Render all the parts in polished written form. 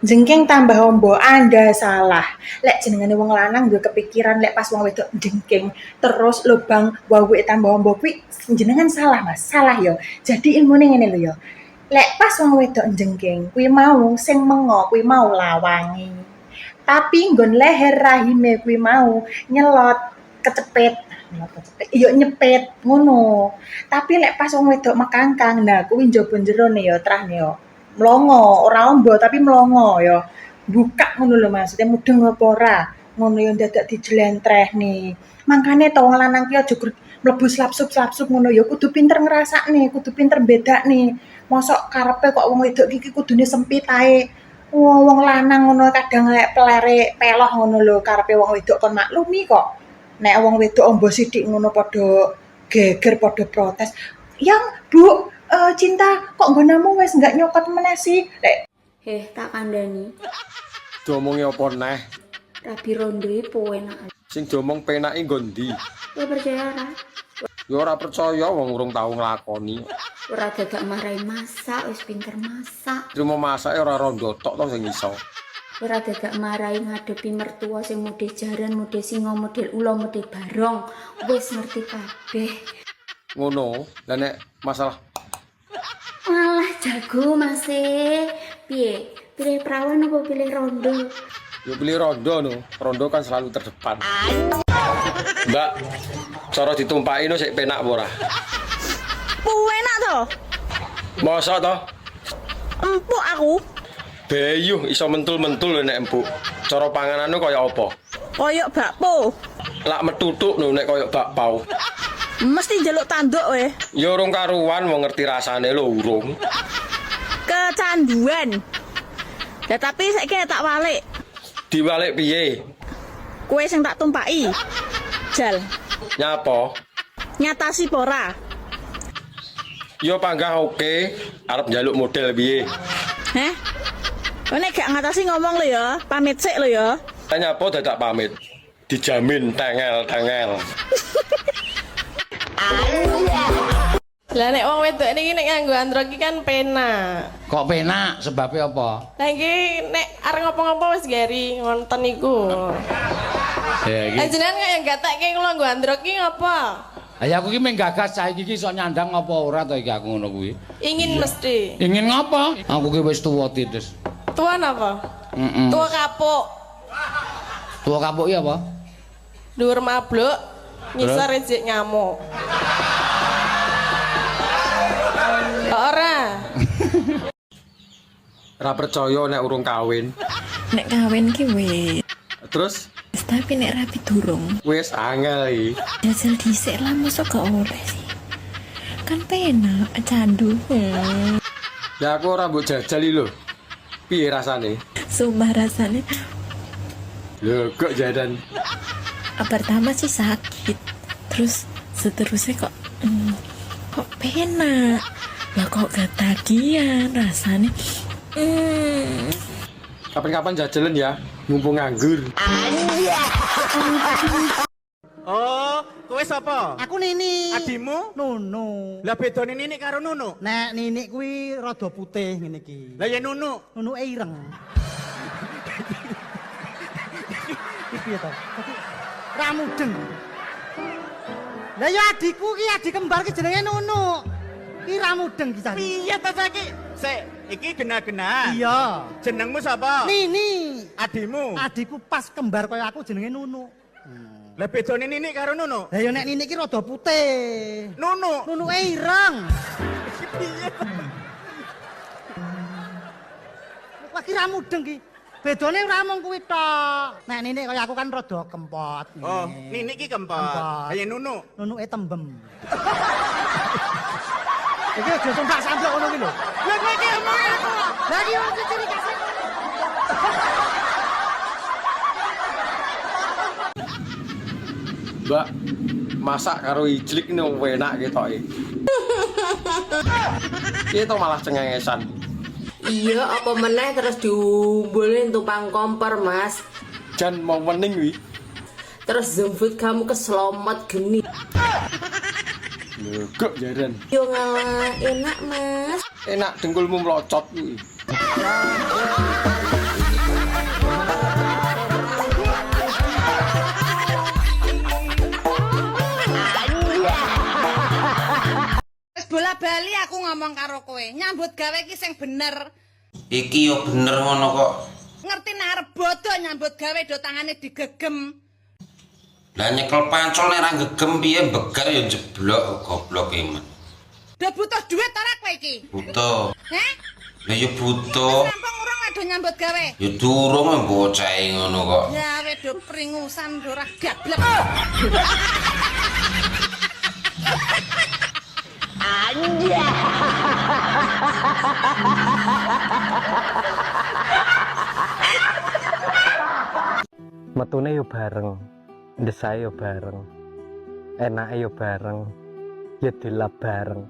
Jengking tambah ombo, Anda salah. Lek jenengane wong lanang duwe kepikiran lek pas wong wedok jengking, terus lubang wawu tambah ombo kuwi jenengan salah, Mas. Salah ya. Jadi ilmune ngene lho ya. Lek pas wong wedok jengking, kuwi mau sing mengo kuwi mau lawangi. Tapi nggon leher rahime kuwi mau nyelot kecepet. Iya nyepet ngono. Tapi lek pas wong wedok mekangkang, nah kuwi njaba jerone ya trahne ya. Mlongo, ora ombo tapi mlongo ya. Buka ngono lho maksudnya mudeng apa ora. Ngono ya dadak dijlentrehne. Mangkane to wong lanang ki aja mlebu slapsup-slapsup ngono ya kudu pinter ngrasakne, kudu pinter bedakne. Mosok karepe kok wong wedok iki kudune sempit ae. Wong lanang ngono kadang lek pelere peloh ngono lho karepe wong wedok kon maklumi kok. Nek wong wedok ombo sithik ngono padha geger, padha protes. "Yang, Bu, Cinta, kok nggonamu wis nggak nyokot meneh sih?" Lek Tak kandhani. Diomongi apa neh? Rabi rondo iki penak. Sing diomong penake nggo ndi? Kowe percaya ora? Ya ora percaya wong urung tau nglakoni. Ora dadak marahi masak, wis pinter masak. Cuma masake ora rondo tok to sing iso. Ora dadak marahi ngadepi mertua sing model jaran, model singa, model ula, model barong. Wis ngerti kabeh. Ngono. Lah nek masalah Malah jago Mas. Piye? Pilih perawan apa pilih rondo? ya pilih rondo no. Rondo kan selalu terdepan. Mbak, cara ditumpaki no sik penak apa ora? Enak to? Masa to? Empuk aku. Beyuh iso mentul-mentul lho nek empuk. Cara panganane kaya apa? Koyok bakpo. Lak metutuk no nek kaya bakpao. Mesti njaluk tanduk we. Ya urung karuan wong ngerti rasane lho urung. Kecanduan. Ya tapi saiki tak walik. Diwalik piye? Kue sing tak tumpaki. Jal, Nyapa? nyatasi pora. Yo panggah oke, arep njaluk model piye? Heh? Oh, nek gak ngatasi ngomong lo ya, pamit sik lo ya. Nyapa dadak pamit? Dijamin tengel-tengel. Lah nek wong wedok niki nek nganggo androk iki kan penak. Kok penak? Sebabnya apa? Lah iki nek arep ngopo-ngopo wis gari ngonten iku. Ya iki. Jenengan kaya gatekke kula nganggo androk iki ngapa? Ya aku iki mung gagas cah iki iso nyandang apa ora to iki aku ngono kuwi. Ingin mesti. Ingin ngapa? Aku ki wis tuwa titis. Tua napa? Tua kapuk. Tuwa kapuk iki apa? Dhuwur mabluk, ngisor rejek nyamuk. Ora. Ora percaya nek urung kawin. Nek kawin ki wis, Terus tapi nek rapi durung. wis angel iki. Jajal dhisik lah mosok gak oleh sih. Kan penak candu. Ya aku ora mbok jajali lho. Piye rasane? Sumpah rasanya Lho kok jadan. pertama sih sakit. Terus seterusnya kok penak. Lah kok ketagihan rasanya. Kapan-kapan jajalan ya, mumpung nganggur. Oh, kowe sapa? Aku Nini. Adimu? Nunu. Lah bedane Ninik karo Nunu? Nek Nini kuwi rada putih ngene iki. Lah ya Nunu. Nunuke ireng. Iki piye to? Ra mudeng. Lah ya adikku ki adik kembar ki jenenge Nunu. Ki ra mudeng ki jan. Piye ta saiki? Sik, iki gena-gena. Iya. Jenengmu sapa? Nini. Adimu. Adikku pas kembar kaya aku jenenge Nunu. Lah bedane Ninik karo Nunu? Lah ya nek Nini ki rada putih. Nunu. Nunuke ireng. Piye? Lagi ra mudeng ki. Bedane ora mung kuwi tok. Nek Nini kaya aku kan rada kempot. Oh, Ninik ki kempot. Kempot. Lah ya Nunu. Nunuke tembem. Iki aja sumpah samplok ngono ki lho. Lah kowe iki omong aku. Lah iki wong ciri kasih. Mbak, masak karo ijlik ini enak ketoke. Piye to malah cengengesan. Iya, apa meneh terus diumbulin tukang kompor, Mas. Jan mau wening wi. Terus jemput kamu ke Slomet geni. Lho, kok jaran. Yo ngalah, enak, Mas. Enak dengkulmu melocot kuwi. ngomong karo kowe. Nyambut gawe iki sing bener. Iki yo bener ngono kok. Ngerti nek arep bodo nyambut gawe do tangane digegem. Lah nyekel pancol nek ra gegem piye begar yo jeblok goblok iman. Do butuh duit ora kowe iki? Butuh. Heh? Lah yo butuh. Sampung urung do nyambut gawe. Yo durung bocah ngono kok. Ya we do pringusan do ora gablek. Metune yo bareng, ndesae yo bareng, enake yo bareng, ya dilap bareng.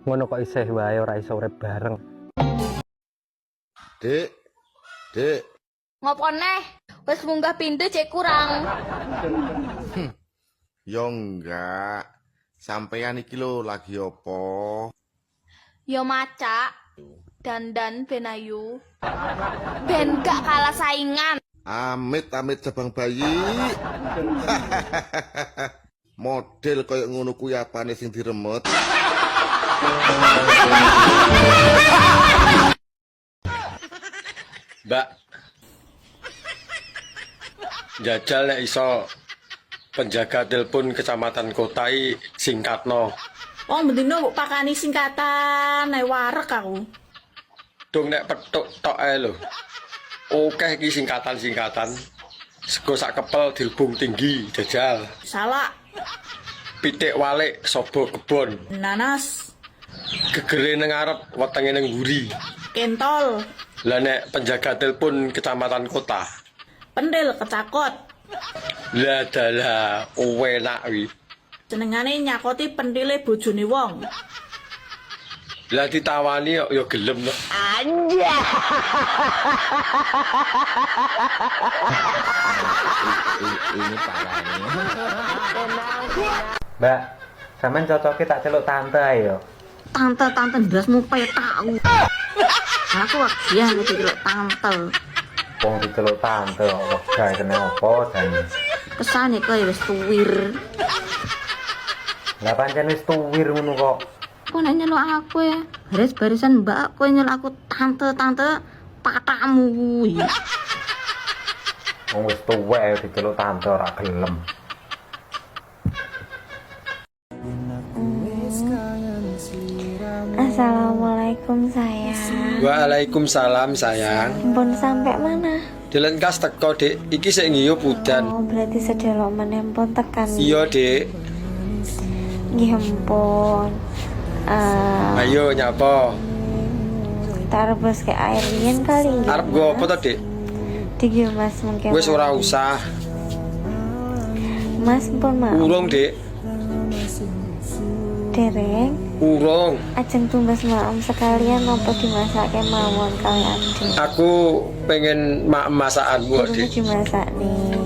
Ngono kok isih wae ora iso urip bareng. Dik. Dik. Ngopo neh? Wis munggah pindho cek kurang. Yo enggak. Sampeyan iki lho lagi opo? Yo macak. Dandan ben ayu. Ben gak kalah saingan. Amit cabang bayi. Model koyo ngono kuwi apane sing diremut? Mbak. Jajal nek iso penjaga telepon kecamatan Kotai singkatno. Wong bendino mbok pakani singkatan, nek warek aku. Dong nek petuk tok ae lho. Oke iki singkatan-singkatan. Sego sak kepel dilbung tinggi jajal. Salah. Pitik walik sobo kebon. Nanas, Gegere ning ngarep wetenge ning mburi. kentol, Lah nek penjaga telepon kecamatan kota. pendel kecakot. Lah dalah enak wi. Jenengane nyakoti pendile bojone wong. Lah ditawani yo gelem no. Ini parahnya. Mbak, sampean cocoke tak celuk tante ayo. Tante ndasmu petak. Aku wagian diceluk tante. Wong diceluk tante kok gawe kene opo jan. Kesane kowe wis tuwir. Lah pancen wis tuwir ngono kok. Kok nek nyeluk aku ya? Baris-barisan mbak kowe nyeluk aku tante patakmu kuwi. Wong wis tuwek diceluk tante ora gelem. Assalamualaikum sayang. Waalaikumsalam sayang. Pun sampai mana? Dilen kas teko Dik, iki sik ngiyup udan. Oh berarti sedelok menempun tekan. Iya Dik. Nggih ampun. Ayo nyapa. Taruh bos ke air yen kali nggih. Arep go apa to Dik? Dik Mas mungkin. Wis ora usah. Mas pun maaf. Urung Dik. Dereng. Urung. Ajeng tumbas maem sekalian apa dimasake mawon kali adik. Aku pengen masakanmu Ini Dik. dimasak nih.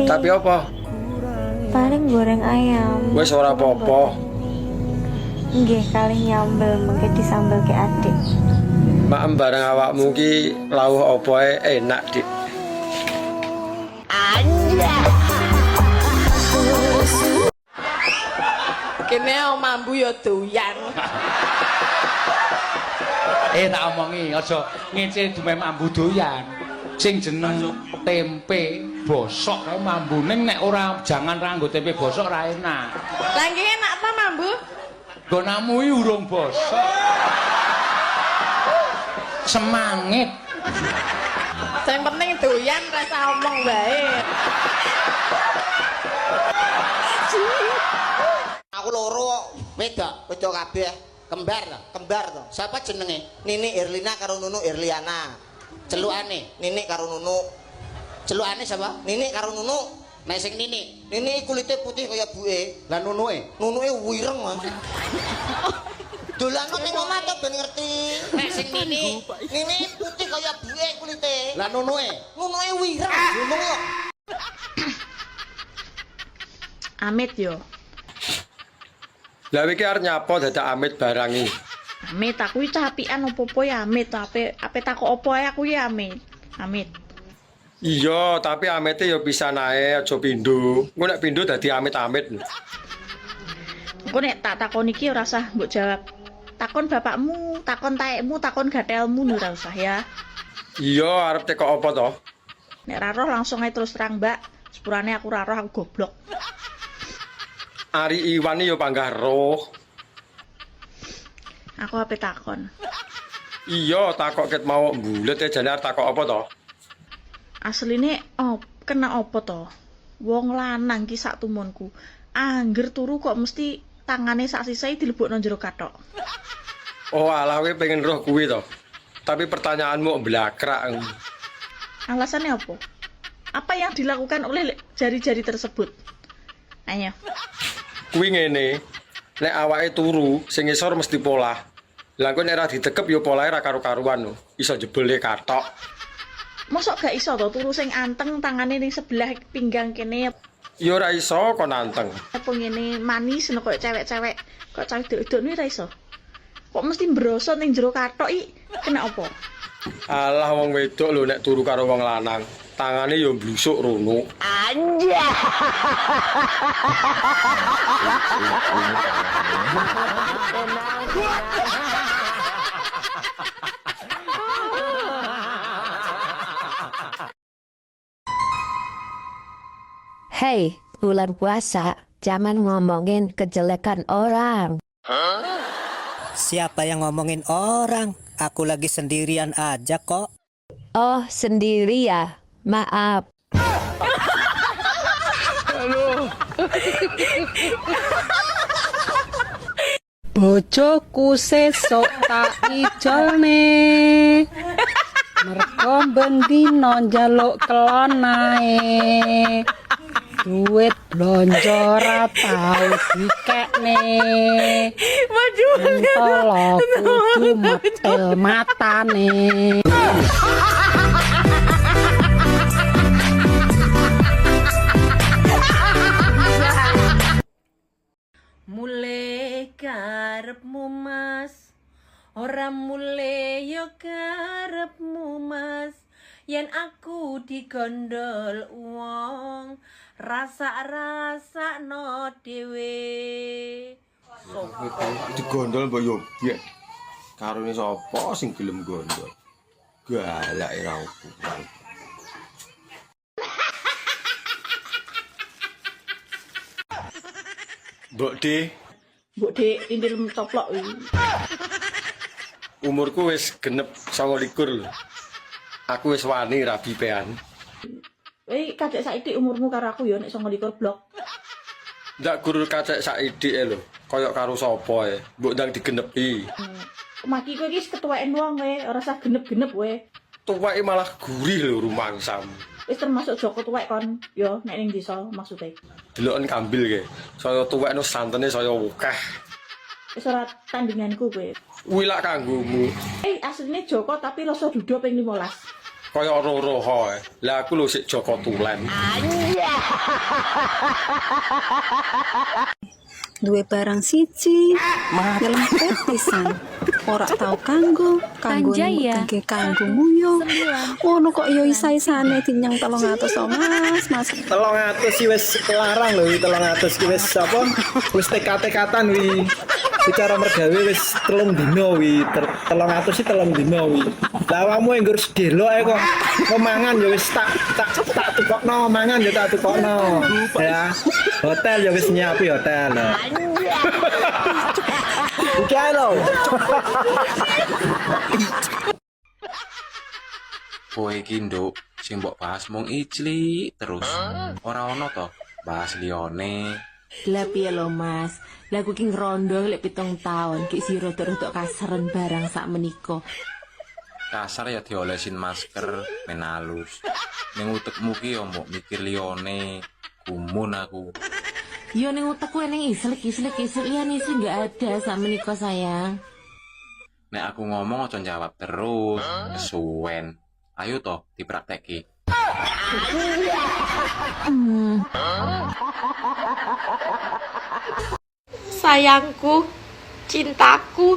Tapi apa? Paling goreng ayam. Wis ora apa-apa. Nggih kali nyambel mengke disambel ke adik. Maem bareng awakmu ki lawuh apa ae enak Dik. Kene mambu ya doyan. Tak omongi aja ngece dume mambu doyan. Sing jeneng tempe bosok kae mambune nek ora jangan ra nggo tempe bosok ra enak. Lah iki enak ta mambu? Gonamu iki urung bosok. Semangit. Sing penting doyan rasa omong bae. Aku loro wedok kabeh, kembar to. Siapa jenenge? Nini Irlina karo Nunu Irliana. Celukane Nini karo Nunu. Celukane siapa? Nini karo Nunu. Nek sing Nini kulite putih kaya buke. Lah Nunuke wireng, Mas. Dolan ning omah to ben ngerti. Nek sing Nini putih kaya buke kulite. Lah Nunuke wireng. Nunuke Amit yo. Lah iki arep nyapa dadak amit barangi. Amit aku iki capian opo-opo ya amit, ape takok opo ae aku ya amit. Amit. Iya, tapi amite ya bisa nae aja pindho. Engko nek pindho dadi amit-amit. Engko nek tak takon iki ora usah mbok jawab. Takon bapakmu, takon taekmu, takon gatelmu ora usah ya. Iya, arep tekok apa to? Nek ra roh langsung ae terus terang, Mbak. Sepurane aku ra roh, aku goblok. Ari Iwan yo panggah roh. Aku ape takon. Iya, takok ket mau mbulet ya jane arep takok apa to? Asline kena apa to? Wong lanang ki sak tumunku. Angger turu kok mesti tangane sak sisae dilebokno jero kathok. Oh, alah kowe pengen roh kuwi to. Tapi pertanyaanmu blakrak. Alasannya apa? Apa yang dilakukan oleh jari-jari tersebut? Ayo. Kuwi ngene. Nek awake turu, sing ngisor mesti polah. Lah engko nek ra ditekep yo polahe ra karo-karuan. Iso jebule kathok. Mosok gak iso to turu sing anteng tangane ning sebelah pinggang kene. Yo ora iso kon anteng. Apa ngene manis no kok cewek-cewek. Kok cewek dedok niku ora iso. Kok mesti mbrosot ning jero kathok iki kena apa? Alah wong wedok lho nek turu karo wong lanang, tangane yo blusuk rono. Anja. Hei, bulan puasa, jangan ngomongin kejelekan orang. Siapa yang ngomongin orang? Aku lagi sendirian aja kok. Oh, sendiri ya? Maaf. Halo. Bojoku sesok tak ijolne. Mergo bendino njaluk kelonae. Duit blonjo ra tau dikekne. Mentolo kudu metel matane. Mule karepmu mas, ora mule yo karepmu mas. Yen aku digondol wong, rasa no dhewe. Digondol mbok yo biyen. Karone sapa sing gelem gondol? Galake ra ukuran. Mbok De, tindir mencoplok iki. Umurku wis genep 29 lho. Aku wis wani rabi pean. Kadek saiki umurmu karo aku ya nek 29 blok. Ndak guru kacek saiki lho. Kaya karo sapa e. Mbok ndang digenepi. Maki kowe iki ketuweken wong kowe, ora usah genep-genep kowe. Tuweke malah gurih lho rumangsam. Wis termasuk Joko tuwek kon, yo nek ning desa maksude. Deloken kambil ke. Saya tuwek no santene saya akeh. Wis ora tandinganku kowe. Kuwi lak kanggomu. Asline Joko tapi rasa duda ping 15. Kaya roh-roh ae. Lah aku lho sik Joko tulen. Duwe barang siji, nyelempet pisan. Ora tau kanggo ngge kanggo nguyu. Ngono kok yo isa-isane dinyang 300 Mas. 300 sih wis larang lho, 300 ki wis apa? Wis tekad-tekatan wi. Bicara mergawe wis 3 dina wi. 300 sih 3 dina wi. Lah awakmu enggur sedelok ae kok mangan ya wis tak tukokno, mangan ya tak tukokno. Ya. Hotel ya wis nyiapi hotel. Iki lho. Kowe iki nduk sing mbok bahas mung ijli terus. Ora ono to bahas liyane. Lah piye lho Mas? Lah aku ki ngrondo lek 7 taun, ki sira rodok kasaren barang sak menika. Kasar ya diolesin masker men halus. Ning utekmu ki yo mbok mikir liyane. Gumun aku. Yo ning utekku eneng islik liyane sing enggak ada sak menika sayang. Nek aku ngomong aja jawab terus, kesuwen. Ayo toh diprakteki. Sayangku, cintaku.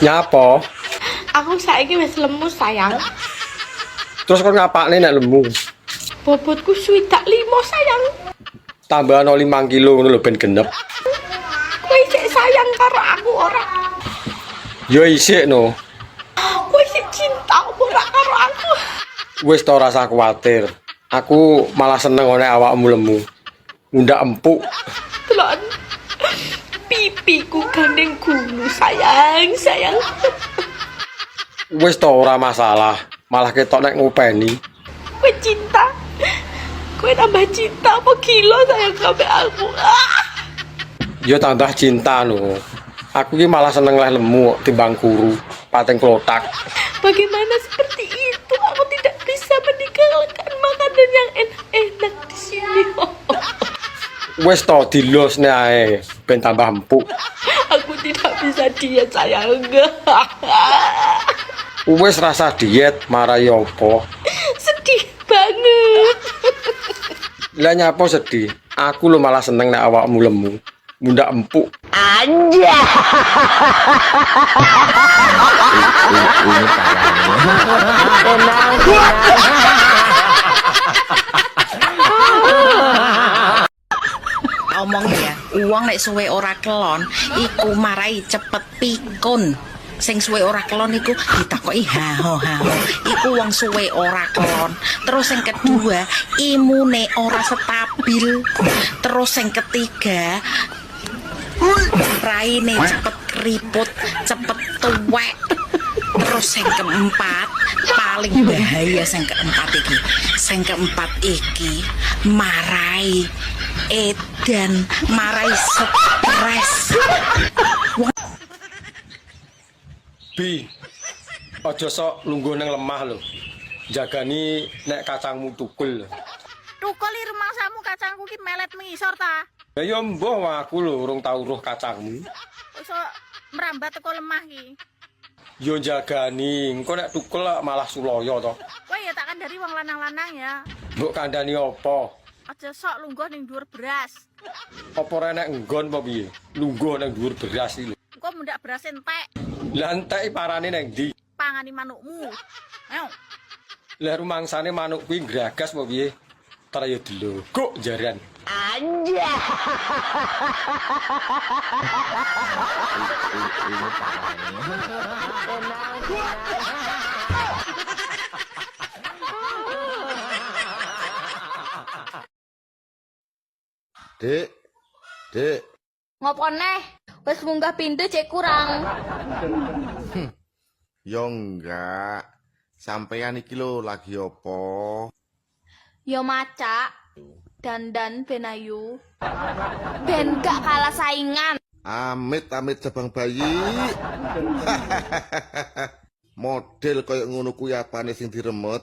Nyapa? Aku saiki wis lemu sayang. Terus kon ngapakne nek lemu? Bobotku 25 sayang. Tambah 5 kilo ngono lho ben genep. ora? Ya isik no. Kowe sing cinta apa ora karo aku? Wis to rasa kuwatir. Aku malah seneng oleh awakmu lemu. Mundak empuk. Telon. Pipiku gandeng gulu sayang, sayang. Wis to ora masalah. Malah ketok nek ngopeni. Kowe cinta. Kowe tambah cinta apa gila sayang sampe aku. Ya tambah cinta no. Aku ki malah seneng leh lemu timbang kuru, pating klotak. Bagaimana seperti itu? Aku tidak bisa meninggalkan makanan yang enak-enak di sini. Wis to dilosne ae ben tambah empuk. Aku tidak bisa diet sayang. Wis rasa diet marai opo? Sedih banget. Lah nyapa sedih? Aku lo malah seneng nek awakmu lemu. Mundak empuk. Anja. Omong ya, uang nek suwe ora kelon, iku marai cepet pikun. Sing suwe ora kelon iku ditakoki haho. Iku wong suwe ora kelon. Terus yang kedua, imune ora stabil. Terus yang ketiga, raine cepet keriput, cepet tuwek. Terus yang keempat, paling bahaya yang keempat iki. Yang keempat iki marai edan, marai stres. Bi, aja sok lungguh nang lemah lho. Jagani nek kacangmu tukul. Tukul li rumangsamu kacangku ki melet mengisor ta. Ya ya mbah aku lho urung tau roh kacangmu. Iso merambat teko lemah ki. Yo jagani, engko nek tukul malah sulaya to. Kowe ya tak kandhani wong lanang-lanang ya. Mbok kandhani apa? Aja sok lungguh ning dhuwur beras. Apa renek nggon apa piye? Lungguh nang dhuwur beras iki lho. Engko mundak beras entek. Lah entek parane nang ndi? Pangani manukmu. Ayo. Lah rumangsane manuk kuwi gragas apa piye? Tar ya dilogok jaran. Anja. Dek, dek. Ngopo neh? Wis munggah pindho cek kurang. Yo enggak. Sampeyan iki lho lagi opo? Yo macak. Dandan ben ayu. Ben gak kalah saingan. Amit-amit jabang bayi. Model koyo ngono kuwi apane sing diremet?